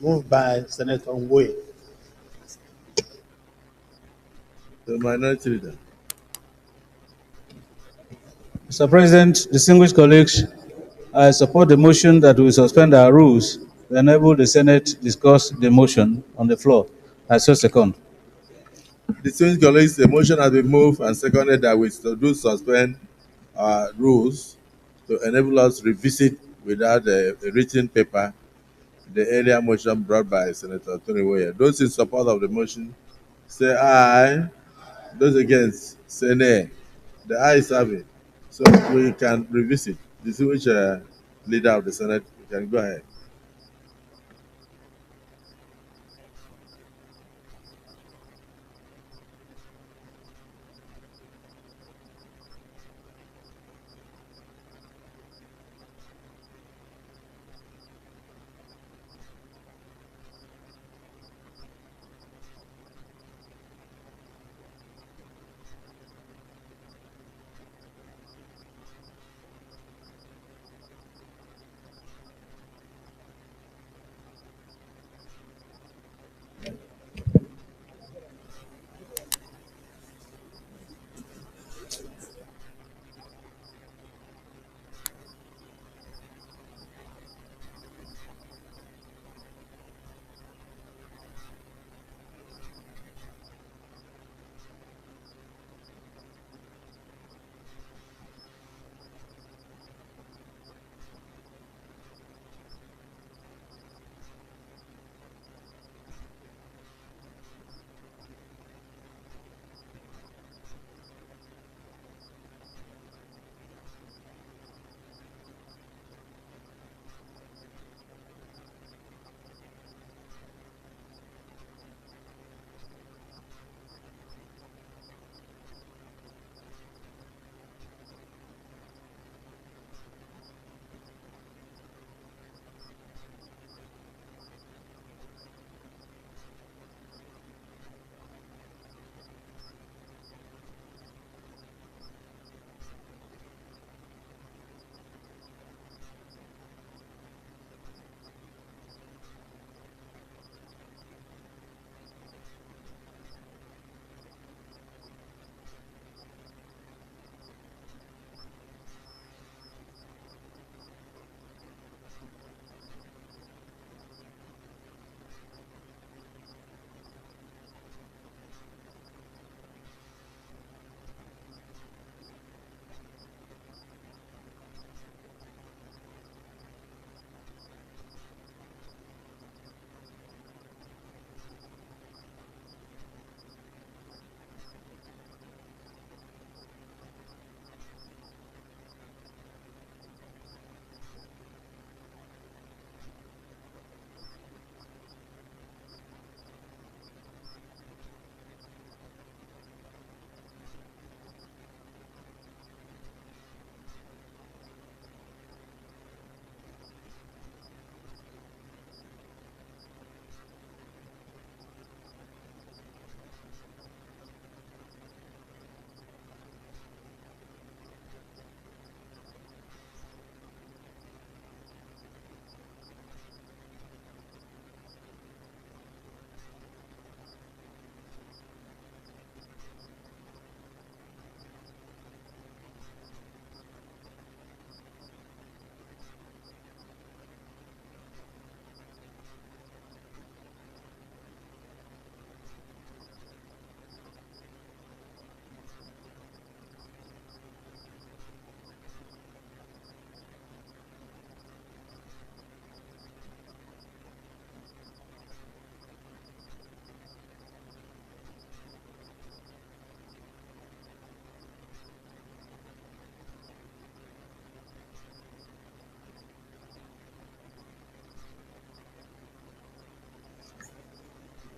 Moved by Senator Ngoye. The minority leader. Mr. President, distinguished colleagues, I support the motion that we suspend our rules to enable the Senate to discuss the motion on the floor. I so second. Distinguished colleagues, the motion has been moved and seconded that we do suspend our rules to enable us to revisit without a written paper the earlier motion brought by Senator Tony Woyer. Those in support of the motion say aye. Those against say nay. The ayes have it. So we can revisit. Distinguished leader of the Senate, you can go ahead.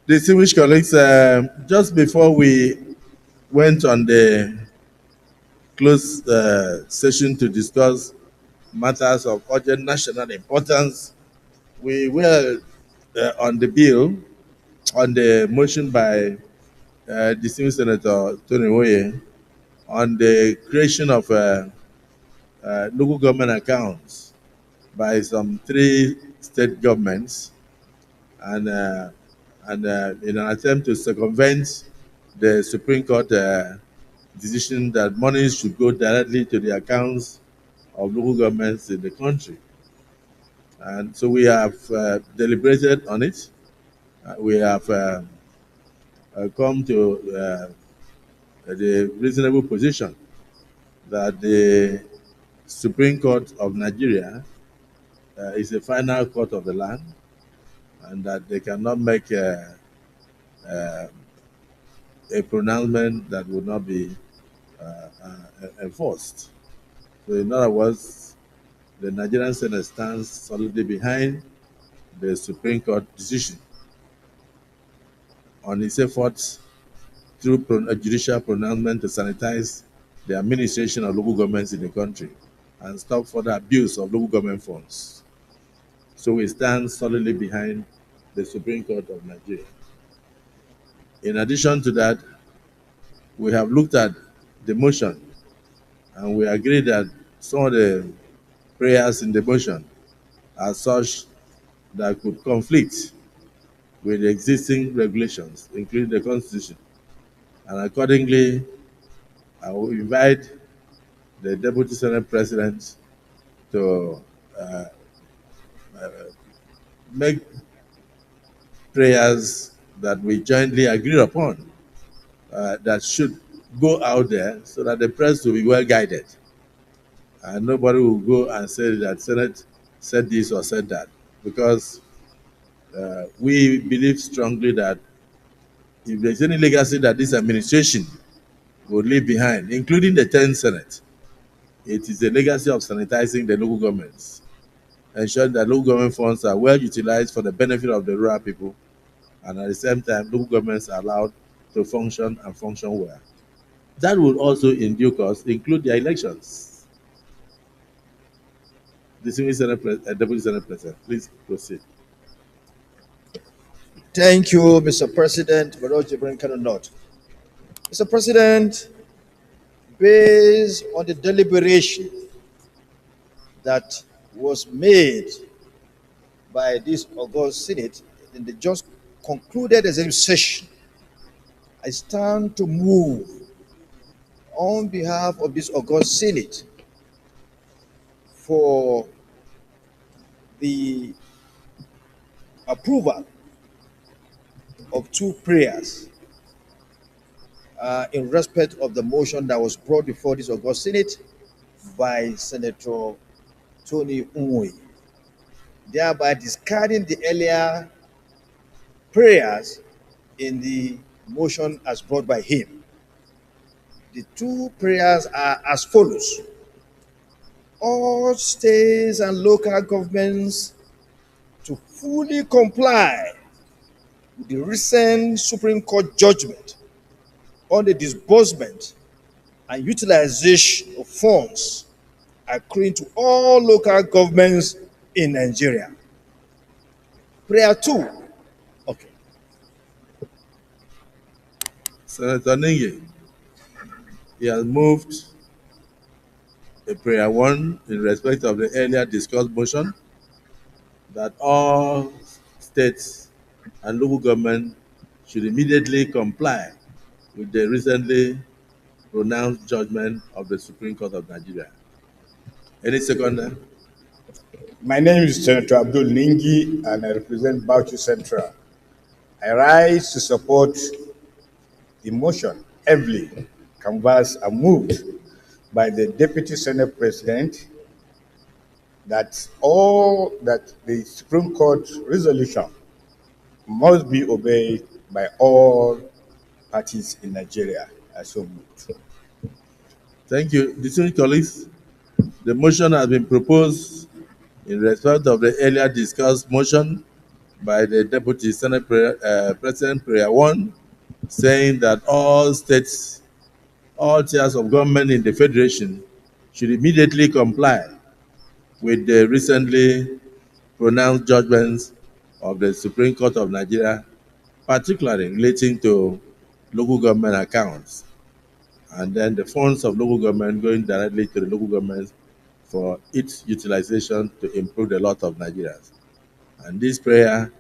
Distinguished colleagues, just before we went on the closed session to discuss matters of urgent national importance, we were on the bill, on the motion by distinguished Senator Tony Woye on the creation of local government accounts by some three state governments. and in an attempt to circumvent the Supreme Court decision that money should go directly to the accounts of local governments in the country. And so we have deliberated on it. We have come to the reasonable position that the Supreme Court of Nigeria is the final court of the land, and that they cannot make uh, a pronouncement that would not be enforced. So, in other words, the Nigerian Senate stands solidly behind the Supreme Court decision on its efforts through a judicial pronouncement to sanitize the administration of local governments in the country and stop further abuse of local government funds. So we stand solidly behind the Supreme Court of Nigeria. In addition to that, we have looked at the motion and we agree that some of the prayers in the motion are such that could conflict with the existing regulations, including the Constitution. And accordingly, I will invite the Deputy Senate President to make prayers that we jointly agree upon that should go out there so that the press will be well guided. And nobody will go and say that Senate said this or said that, because we believe strongly that if there's any legacy that this administration will leave behind, including the 10th Senate, it is a legacy of sanitizing the local governments, ensuring that local government funds are well utilized for the benefit of the rural people, and at the same time, local governments are allowed to function and function well. That will also, in due course, include the elections. Distinguished Deputy Senate President, please proceed. Thank you, Mr. President. Mr. President, based on the deliberation that was made by this August Senate in the just concluded executive session, I stand to move on behalf of this August Senate for the approval of two prayers in respect of the motion that was brought before this August Senate by Senator Tony Unwe, thereby discarding the earlier prayers in the motion as brought by him. The two prayers are as follows: all states and local governments to fully comply with the recent Supreme Court judgment on the disbursement and utilization of funds accruing to all local governments in Nigeria. Prayer 2. Okay. Senator Ningi, he has moved a prayer 1 in respect of the earlier discussed motion that all states and local government should immediately comply with the recently pronounced judgment of the Supreme Court of Nigeria. Any seconder? My name is Senator Abdul Ningi and I represent Bauchi Central. I rise to support the motion heavily canvassed and moved by the Deputy Senate President that the Supreme Court resolution must be obeyed by all parties in Nigeria. I so moved. Thank you. Distinguished colleagues, the motion has been proposed in respect of the earlier discussed motion by the Deputy Senate President, Prayer 1, saying that all states, all tiers of government in the Federation should immediately comply with the recently pronounced judgments of the Supreme Court of Nigeria, particularly relating to local government accounts, and then the funds of local government going directly to the local governments for its utilization to improve the lot of Nigerians. And this prayer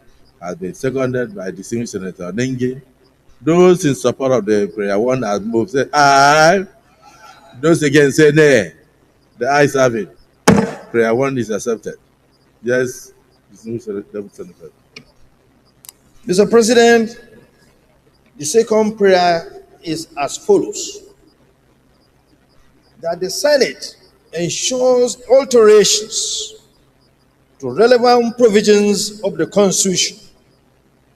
has been seconded by distinguished Senator Nengi. Those in support of the prayer one has moved, say aye. Those against say nay. The ayes have it. Prayer one is accepted. Yes, distinguished Deputy Senator. Mr. President, the second prayer is as follows: that the Senate ensures alterations to relevant provisions of the Constitution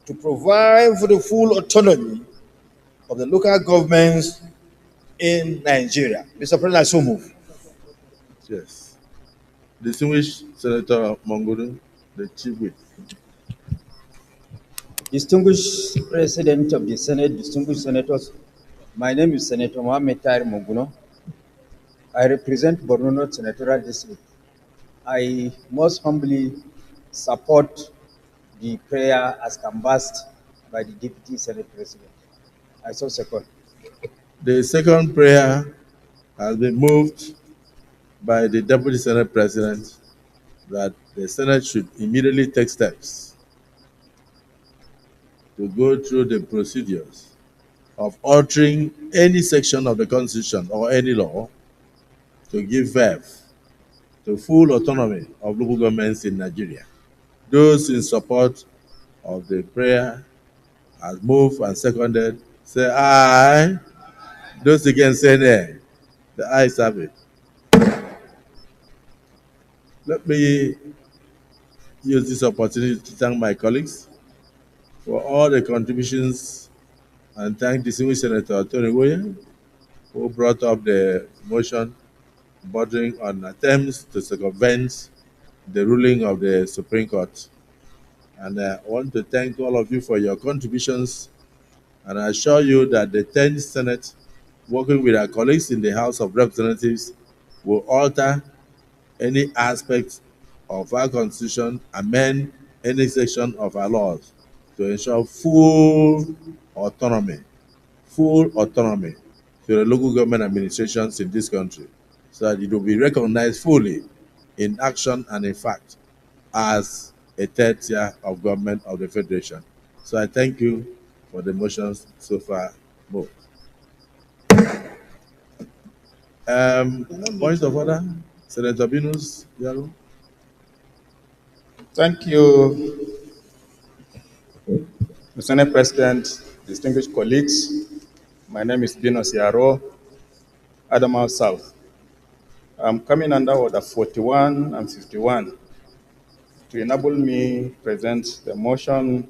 to provide for the full autonomy of the local governments in Nigeria. Mr. President, I so move. Yes. Distinguished Senator Mongudu, the Chief Whip. Distinguished President of the Senate, distinguished senators, my name is Senator Mohamed Tahir Monguno. I represent Borno North Senatorial District. I most humbly support the prayer as canvassed by the Deputy Senate President. I so second. The second prayer has been moved by the Deputy Senate President that the Senate should immediately take steps to go through the procedures of altering any section of the Constitution or any law to give birth to full autonomy of local governments in Nigeria. Those in support of the prayer as moved and seconded say aye. Those against say nay. The ayes have it. Let me use this opportunity to thank my colleagues for all the contributions and thank distinguished Senator Tony Williams, who brought up the motion bordering on attempts to circumvent the ruling of the Supreme Court. And I want to thank all of you for your contributions, and I assure you that the 10th Senate, working with our colleagues in the House of Representatives, will alter any aspect of our Constitution, amend any section of our laws to ensure full autonomy to the local government administrations in this country, so that it will be recognized fully in action and in fact as a third tier of government of the Federation. So I thank you for the motions so far moved. Point of order, Senator Binus Yaro. Thank you, Mr. Senate President, distinguished colleagues. My name is Binos Yaro, Adamawa South. I'm coming under Order 41 and 51 to enable me present the motion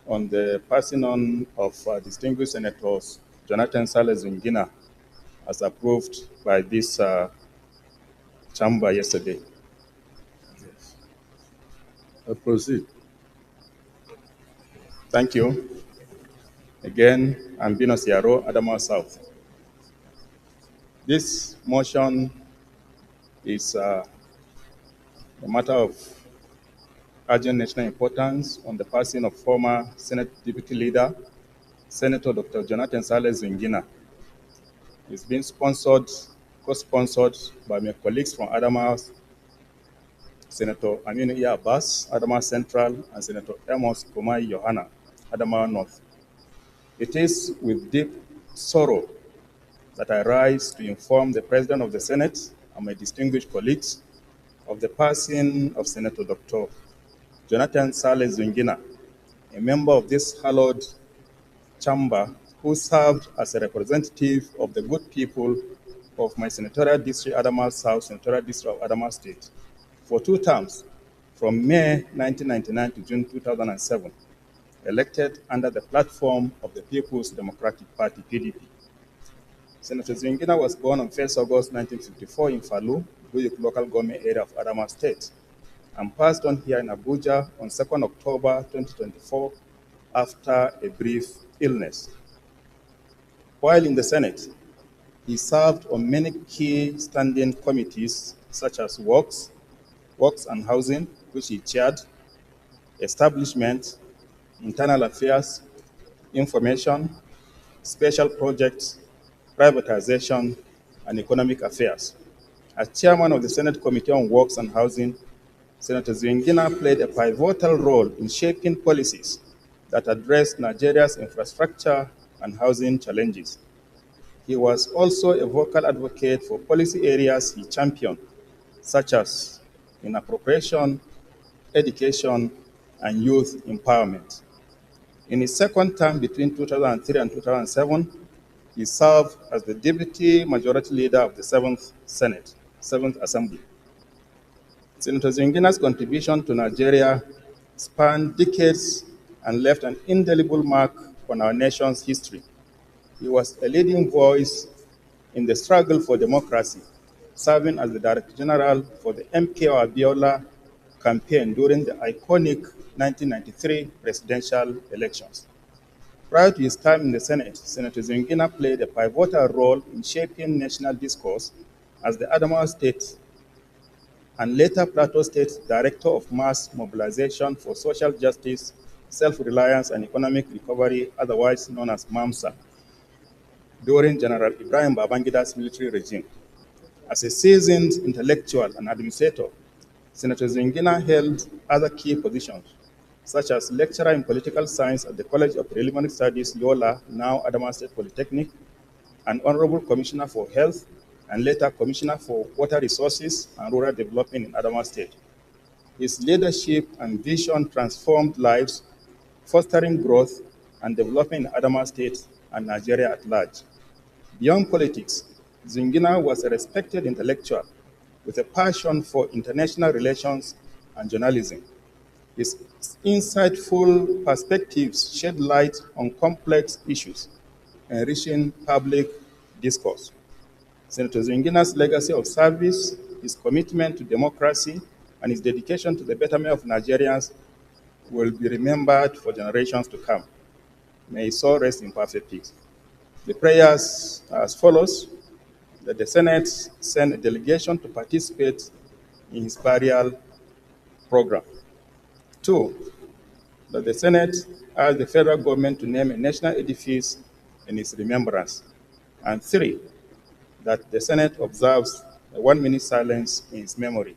on the passing on of distinguished Senators Jonathan Sales Zungina as approved by this chamber yesterday. Proceed. Thank you. Again, I'm Binos Yaro, Adamawa South. This motion is a matter of urgent national importance on the passing of former Senate Deputy Leader, Senator Dr. Jonathan Sales Zungina. It's been co-sponsored by my colleagues from Adamawa, Senator Aminu E. Abbas, Adamawa Central, and Senator Amos Kumai Yohana, Adamawa North. It is with deep sorrow that I rise to inform the President of the Senate and my distinguished colleagues of the passing of Senator Dr. Jonathan Sales Zungina, a member of this hallowed chamber who served as a representative of the good people of my senatorial district, Adamawa South, senatorial district of Adamawa State, for 2 terms, from May 1999 to June 2007, elected under the platform of the People's Democratic Party, PDP. Senator Zungina was born on 1st August 1954 in Falu, Buyuk local government area of Adamawa State, and passed on here in Abuja on 2nd October 2024 after a brief illness. While in the Senate, he served on many key standing committees such as Works and Housing, which he chaired, Establishment, Internal Affairs, Information, Special Projects, Privatization, and Economic Affairs. As chairman of the Senate Committee on Works and Housing, Senator Zwingina played a pivotal role in shaping policies that addressed Nigeria's infrastructure and housing challenges. He was also a vocal advocate for policy areas he championed, such as in appropriation, education, and youth empowerment. In his second term between 2003 and 2007, he served as the Deputy Majority Leader of the 7th Senate, 7th Assembly. Senator Zingina's contribution to Nigeria spanned decades and left an indelible mark on our nation's history. He was a leading voice in the struggle for democracy, serving as the Director General for the MKO Abiola campaign during the iconic 1993 presidential elections. Prior to his time in the Senate, Senator Zingina played a pivotal role in shaping national discourse as the Adamawa State and later Plateau State Director of Mass Mobilization for Social Justice, Self-Reliance, and Economic Recovery, otherwise known as MAMSA, during General Ibrahim Babangida's military regime. As a seasoned intellectual and administrator, Senator Zingina held other key positions, such as lecturer in political science at the College of Preliminary Studies, Yola, now Adamawa State Polytechnic, and Honorable Commissioner for Health, and later Commissioner for Water Resources and Rural Development in Adamawa State. His leadership and vision transformed lives, fostering growth and development in Adamawa State and Nigeria at large. Beyond politics, Zingina was a respected intellectual with a passion for international relations and journalism. His insightful perspectives shed light on complex issues, enriching public discourse. Senator Zingina's legacy of service, his commitment to democracy, and his dedication to the betterment of Nigerians will be remembered for generations to come. May his soul rest in perfect peace. The prayers are as follows: that the Senate send a delegation to participate in his burial program. 2, that the Senate ask the federal government to name a national edifice in his remembrance. And 3, that the Senate observes a 1-minute silence in his memory.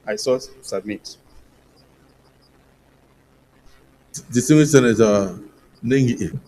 I so submit. Distinguished Senator Nengi.